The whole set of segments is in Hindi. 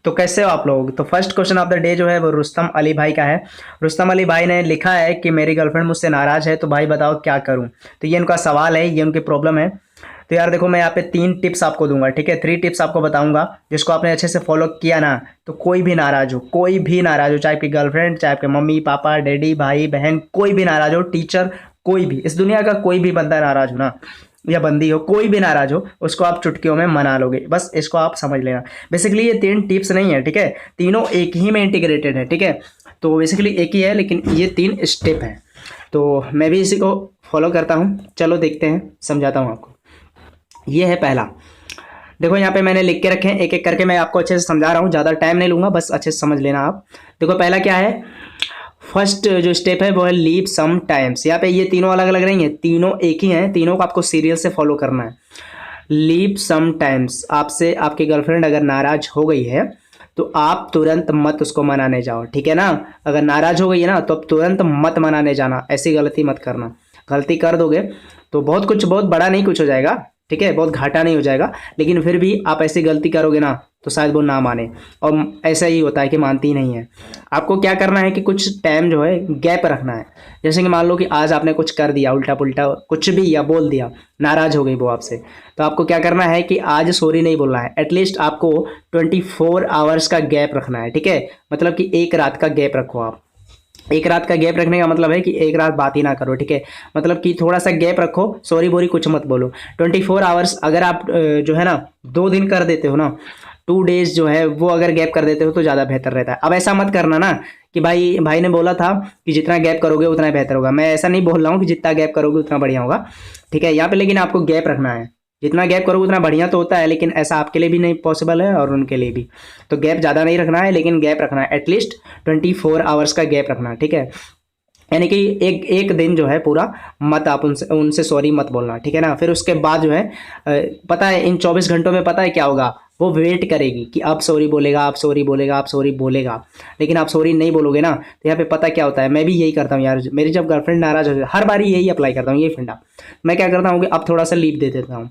तो कैसे हो आप लोग। तो first question of the day जो है वो रुस्तम अली भाई का है। रुस्तम अली भाई ने लिखा है कि मेरी गर्लफ्रेंड मुझसे नाराज़ है, तो भाई बताओ क्या करूं। तो ये उनका सवाल है, ये उनकी प्रॉब्लम है। तो यार देखो, मैं यहाँ पे 3 टिप्स आपको दूंगा, ठीक है। 3 टिप्स आपको बताऊंगा, जिसको आपने अच्छे से फॉलो किया ना, तो कोई भी नाराज हो, कोई भी नाराज हो, चाहे आपकी गर्लफ्रेंड, चाहे आपके मम्मी पापा डैडी भाई बहन, कोई भी नाराज हो, टीचर, कोई भी, इस दुनिया का कोई भी बंदा नाराज हो ना, या बंदी हो, कोई भी नाराज हो, उसको आप चुटकियों में मना लोगे। बस इसको आप समझ लेना। बेसिकली ये 3 टिप्स नहीं है, ठीक है, तीनों एक ही में इंटीग्रेटेड है, ठीक है। तो बेसिकली एक ही है, लेकिन ये 3 स्टेप हैं। तो मैं भी इसी को फॉलो करता हूँ। चलो देखते हैं, समझाता हूँ आपको। ये है पहला। देखो यहाँ पे मैंने लिख के रखे हैं, एक एक करके मैं आपको अच्छे से समझा रहा हूँ, ज़्यादा टाइम नहीं लूँगा, बस अच्छे से समझ लेना आप। देखो पहला क्या है, फर्स्ट जो स्टेप है वो है लीव सम टाइम्स। यहाँ पे ये तीनों अलग अलग नहीं है, तीनों एक ही हैं, तीनों को आपको सीरियल से फॉलो करना है। लीव सम टाइम्स, आपसे आपकी गर्लफ्रेंड अगर नाराज हो गई है तो आप तुरंत मत उसको मनाने जाओ, ठीक है ना। अगर नाराज हो गई है ना तो अब तुरंत मत मनाने जाना, ऐसी गलती मत करना। गलती कर दोगे तो बहुत बड़ा नहीं कुछ हो जाएगा, ठीक है, बहुत घाटा नहीं हो जाएगा, लेकिन फिर भी आप ऐसी गलती करोगे ना तो शायद वो ना माने। और ऐसा ही होता है कि मानती ही नहीं है। आपको क्या करना है कि कुछ टाइम जो है गैप रखना है। जैसे कि मान लो कि आज आपने कुछ कर दिया, उल्टा पुल्टा कुछ भी या बोल दिया, नाराज हो गई वो आपसे, तो आपको क्या करना है कि आज सॉरी नहीं बोलना है। एटलीस्ट आपको 24 आवर्स का गैप रखना है, ठीक है। मतलब कि एक रात का गैप रखो आप। एक रात का गैप रखने का मतलब है कि एक रात बात ही ना करो, ठीक है। मतलब कि थोड़ा सा गैप रखो, सॉरी बोरी कुछ मत बोलो। 24 आवर्स अगर आप जो है ना 2 दिन कर देते हो ना, 2 डेज जो है वो अगर गैप कर देते हो तो ज़्यादा बेहतर रहता है। अब ऐसा मत करना ना कि भाई भाई ने बोला था कि जितना गैप करोगे उतना बेहतर होगा। मैं ऐसा नहीं बोल रहा हूँ कि जितना गैप करोगे उतना बढ़िया होगा, ठीक है। यहाँ पे लेकिन आपको गैप रखना है, जितना गैप करोगे उतना बढ़िया तो होता है, लेकिन ऐसा आपके लिए भी नहीं पॉसिबल है और उनके लिए भी। तो गैप ज़्यादा नहीं रखना है, लेकिन गैप रखना है, एटलीस्ट 24 आवर्स का गैप रखना है, ठीक है। यानी कि एक एक दिन जो है पूरा मत आप उनसे उनसे सॉरी मत बोलना, ठीक है ना। फिर उसके बाद जो है पता है इन 24 घंटों में पता है क्या होगा, वो वेट करेगी कि अब सॉरी बोलेगा, आप सॉरी बोलेगा, आप सॉरी बोलेगा। लेकिन आप सॉरी नहीं बोलोगे ना तो यहाँ पे पता क्या होता है, मैं भी यही करता हूँ यार। मेरी जब गर्लफ्रेंड नाराज हो जाए, हर बारी यही अप्लाई करता हूँ, ये फंडा। मैं क्या करता हूँ कि अब थोड़ा सा लीव दे देता हूँ,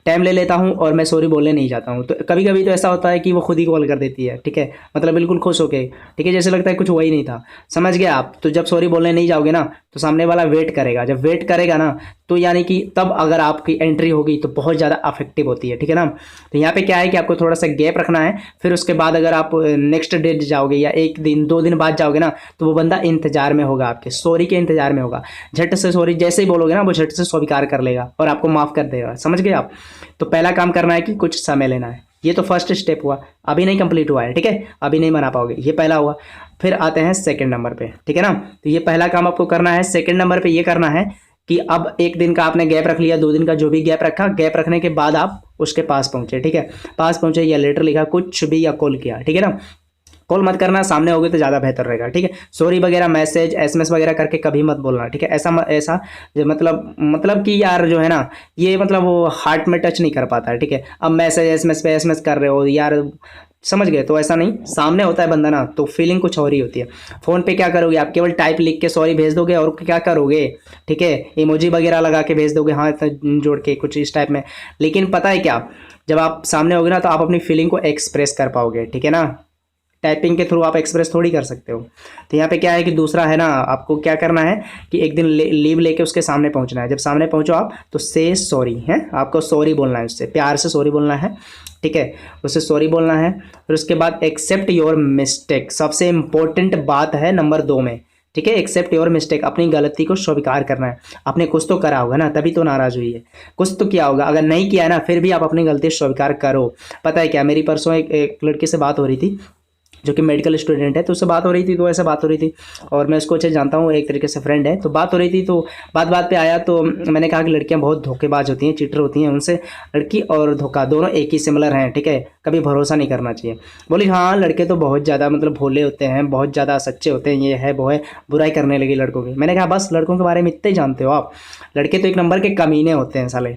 टाइम ले लेता हूँ और मैं सॉरी बोलने नहीं जाता हूँ। तो कभी कभी तो ऐसा होता है कि वो खुद ही कॉल कर देती है, ठीक है, मतलब बिल्कुल खुश होके, ठीक है, जैसे लगता है कुछ हुआ ही नहीं था। समझ गए आप। तो जब सॉरी बोलने नहीं जाओगे ना तो सामने वाला वेट करेगा, जब वेट करेगा ना तो यानी कि तब अगर आपकी एंट्री होगी तो बहुत ज़्यादा अफेक्टिव होती है, ठीक है ना। तो यहाँ पे क्या है कि आपको थोड़ा सा गैप रखना है। फिर उसके बाद अगर आप नेक्स्ट डे जाओगे या एक दिन 2 दिन बाद जाओगे ना तो वो बंदा इंतजार में होगा, आपके सॉरी के इंतजार में होगा। झट से सॉरी जैसे ही बोलोगे ना वो झट से स्वीकार कर लेगा और आपको माफ़ कर देगा। समझ गए आप। तो पहला काम करना है कि कुछ समय लेना है। ये तो फर्स्ट स्टेप हुआ, अभी नहीं कंप्लीट हुआ है, ठीक है, अभी नहीं मना पाओगे, ये पहला हुआ। फिर आते हैं सेकंड नंबर पे, ठीक है ना। तो ये पहला काम आपको करना है। सेकंड नंबर पे ये करना है कि अब एक दिन का आपने गैप रख लिया, 2 दिन का जो भी गैप रखा, गैप रखने के बाद आप उसके पास पहुंचे, ठीक है, पास पहुंचे या लेटर लिखा कुछ भी या कॉल किया, ठीक है ना। कॉल मत करना, सामने होगे तो ज़्यादा बेहतर रहेगा, ठीक है। सॉरी वगैरह मैसेज एसएमएस वगैरह करके कभी मत बोलना, ठीक है। ऐसा जो मतलब कि यार जो है ना ये मतलब वो हार्ट में टच नहीं कर पाता है, ठीक है। अब मैसेज एसएमएस पे एसएमएस कर रहे हो यार, समझ गए, तो ऐसा नहीं, सामने होता है बंदा ना तो फीलिंग कुछ और ही होती है। फ़ोन पे क्या करोगे आप, केवल टाइप लिख के सॉरी भेज दोगे और क्या करोगे, ठीक है, इमोजी वगैरह लगा के भेज दोगे, हाँ इतना जोड़ के कुछ इस टाइप में। लेकिन पता है क्या, जब आप सामने होगे ना तो आप अपनी फीलिंग को एक्सप्रेस कर पाओगे, ठीक है ना। टाइपिंग के थ्रू आप एक्सप्रेस थोड़ी कर सकते हो। तो यहाँ पे क्या है कि दूसरा है ना, आपको क्या करना है कि एक दिन लीव लेके उसके सामने पहुँचना है। जब सामने पहुँचो आप तो से सॉरी है, आपको सॉरी बोलना है, उससे प्यार से सॉरी बोलना है, ठीक है, उससे सॉरी बोलना है। फिर उसके बाद एक्सेप्ट योर मिस्टेक, सबसे इंपॉर्टेंट बात है नंबर 2 में, ठीक है। एक्सेप्ट योर मिस्टेक, अपनी गलती को स्वीकार करना है। आपने कुछ तो करा होगा ना तभी तो नाराज़ हुई है, कुछ तो किया होगा। अगर नहीं किया है ना फिर भी आप अपनी गलती स्वीकार करो। पता है क्या, मेरी परसों एक लड़की से बात हो रही थी जो कि मेडिकल स्टूडेंट है, तो उससे बात हो रही थी, तो ऐसे बात हो रही थी और मैं उसको अच्छे जानता हूँ, एक तरीके से फ्रेंड है। तो बात हो रही थी, तो बात बात पे आया तो मैंने कहा कि लड़कियाँ बहुत धोखेबाज होती हैं, चीटर होती हैं, उनसे लड़की और धोखा दोनों एक ही सिमिलर हैं, ठीक है, कभी भरोसा नहीं करना चाहिए। बोली हाँ लड़के तो बहुत ज़्यादा मतलब भोले होते हैं, बहुत ज़्यादा सच्चे होते हैं, ये है वो है, बुराई करने लगी लड़कों की। मैंने कहा बस लड़कों के बारे में इतना ही जानते हो आप, लड़के तो एक नंबर के कमीने होते हैं साले।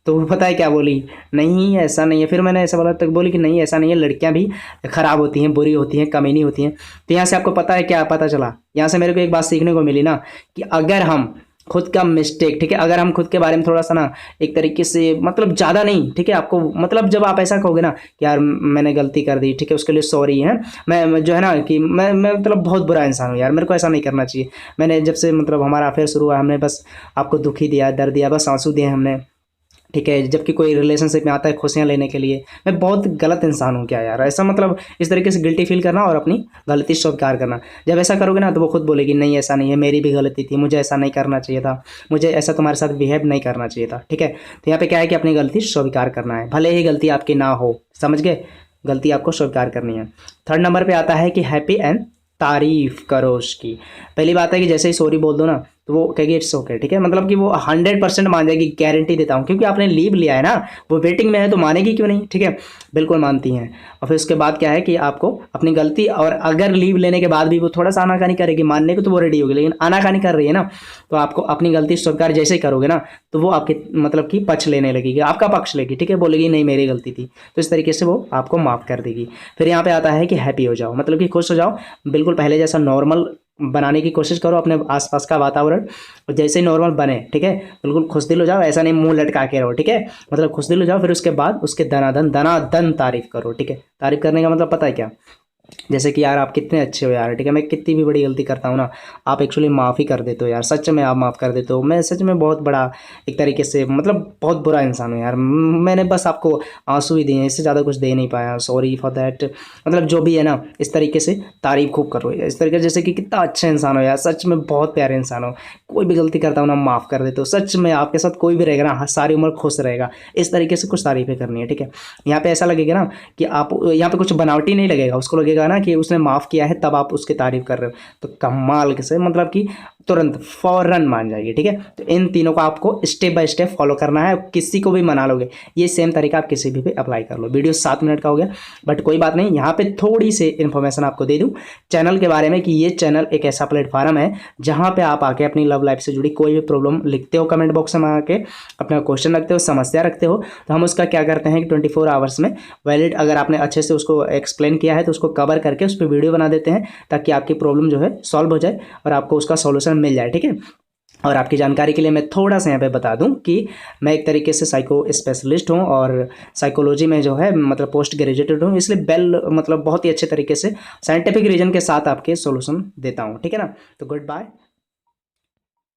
तो वो पता है क्या बोली, नहीं ऐसा नहीं है। फिर मैंने ऐसा बोला, तक बोली कि नहीं ऐसा नहीं है, लड़कियां भी ख़राब होती हैं, बुरी होती हैं, कमीनी होती हैं। तो यहाँ से आपको पता है क्या पता चला, यहाँ से मेरे को एक बात सीखने को मिली ना कि अगर हम खुद का मिस्टेक, ठीक है। अगर हम खुद के बारे में थोड़ा सा ना एक तरीके से मतलब ज़्यादा नहीं, ठीक है, आपको मतलब जब आप ऐसा कहोगे ना कि यार मैंने गलती कर दी, ठीक है, उसके लिए सॉरी है, मैं जो है ना कि मैं मतलब बहुत बुरा इंसान हूँ यार, मेरे को ऐसा नहीं करना चाहिए, मैंने जब से मतलब हमारा अफेयर शुरू हुआ हमने बस आपको दुख ही दिया, दर्द दिया, बस आंसू दिए हमने, ठीक है। जबकि कोई रिलेशनशिप में आता है खुशियाँ लेने के लिए, मैं बहुत गलत इंसान हूँ क्या यार, ऐसा मतलब इस तरीके से गिल्टी फील करना और अपनी गलती स्वीकार करना। जब ऐसा करोगे ना तो वो खुद बोलेगी नहीं ऐसा नहीं है, मेरी भी गलती थी, मुझे ऐसा नहीं करना चाहिए था, मुझे ऐसा तुम्हारे साथ बिहेव नहीं करना चाहिए था, ठीक है। तो यहाँ पे क्या है कि अपनी गलती स्वीकार करना है, भले ही गलती आपकी ना हो, समझ गए, गलती आपको स्वीकार करनी है। थर्ड नंबर पे आता है कि हैप्पी एंड तारीफ करो उसकी। पहली बात है कि जैसे ही सॉरी बोल दो ना तो वो कहेगी इट्स ओके, ठीक है, मतलब कि वो 100% मान जाएगी, गारंटी देता हूँ, क्योंकि आपने लीव लिया है ना, वो वेटिंग में है तो मानेगी क्यों नहीं, ठीक है, बिल्कुल मानती हैं। और फिर उसके बाद क्या है कि आपको अपनी गलती, और अगर लीव लेने के बाद भी वो थोड़ा सा आनाकानी करेगी, मानने को तो वो रेडी होगी, लेकिन आनाकानी कर रही है ना, तो आपको अपनी गलती स्वीकार जैसे ही करोगे ना तो वो आपके मतलब कि पक्ष लेने लगेगी, आपका पक्ष लेगी, ठीक है, बोलेगी नहीं मेरी गलती थी, तो इस तरीके से वो आपको माफ़ कर देगी। फिर यहाँ पे आता है कि हैप्पी हो जाओ, मतलब कि खुश हो जाओ, बिल्कुल पहले जैसा नॉर्मल बनाने की कोशिश करो अपने आसपास का वातावरण, और जैसे ही नॉर्मल बने, ठीक है, बिल्कुल खुश दिल हो जाओ, ऐसा नहीं मुंह लटका के रहो, ठीक है, मतलब खुश दिल हो जाओ। फिर उसके बाद उसके दनादन तारीफ करो, ठीक है। तारीफ करने का मतलब पता है क्या, जैसे कि यार आप कितने अच्छे हो यार, ठीक है, मैं कितनी भी बड़ी गलती करता हूँ ना, आप एक्चुअली माफ़ ही कर देते हो यार, सच में आप माफ़ कर देते हो, मैं सच में बहुत बड़ा एक तरीके से मतलब बहुत बुरा इंसान हूँ यार, मैंने बस आपको आंसू ही दिए हैं, इससे ज़्यादा कुछ दे नहीं पाया, सॉरी फॉर दैट, मतलब जो भी है ना, इस तरीके से तारीफ खूब करो इस तरीके से, जैसे कि कितना अच्छा इंसान हो यार, सच में बहुत प्यारे इंसान हो, कोई भी गलती करता हूँ ना माफ़ कर देते हो, सच में आपके साथ कोई भी रहेगा ना सारी उम्र खुश रहेगा, इस तरीके से कुछ तारीफें करनी है, ठीक है। यहाँ पे ऐसा लगेगा ना कि आप यहाँ पे कुछ बनावटी नहीं लगेगा, उसको लगेगा ना कि उसने माफ़ किया है तब आप उसकी तारीफ कर रहे हो, तो कमाल से मतलब कि तुरंत फौरन मान जाएगी, ठीक है। तो इन तीनों को आपको स्टेप बाय स्टेप फॉलो करना है, किसी को भी मना लोगे, ये सेम तरीका आप किसी भी अप्लाई कर लो। वीडियो 7 मिनट का हो गया, बट कोई बात नहीं, यहाँ पे थोड़ी सी इन्फॉर्मेशन आपको दे दूँ चैनल के बारे में, कि ये चैनल एक ऐसा प्लेटफॉर्म है जहाँ पे आप आके अपनी लव लाइफ से जुड़ी कोई भी प्रॉब्लम लिखते हो, कमेंट बॉक्स में आके अपना क्वेश्चन रखते हो, समस्या रखते हो, तो हम उसका क्या करते हैं कि 24 आवर्स में वैलिड, अगर आपने अच्छे से उसको एक्सप्लेन किया है तो उसको कवर करके उस पर वीडियो बना देते हैं, ताकि आपकी प्रॉब्लम जो है सॉल्व हो जाए और आपको उसका सॉल्यूशन मिल जाए, ठीक है। और आपकी जानकारी के लिए मैं थोड़ा सा यहाँ पे बता दूं कि मैं एक तरीके से साइको स्पेशलिस्ट हूँ, और साइकोलॉजी में जो है मतलब पोस्ट ग्रेजुएटेड हूँ, इसलिए बेल मतलब बहुत ही अच्छे तरीके से साइंटिफिक रीजन के साथ आपके सॉल्यूशन देता हूँ, ठीक है ना। तो गुड बाय।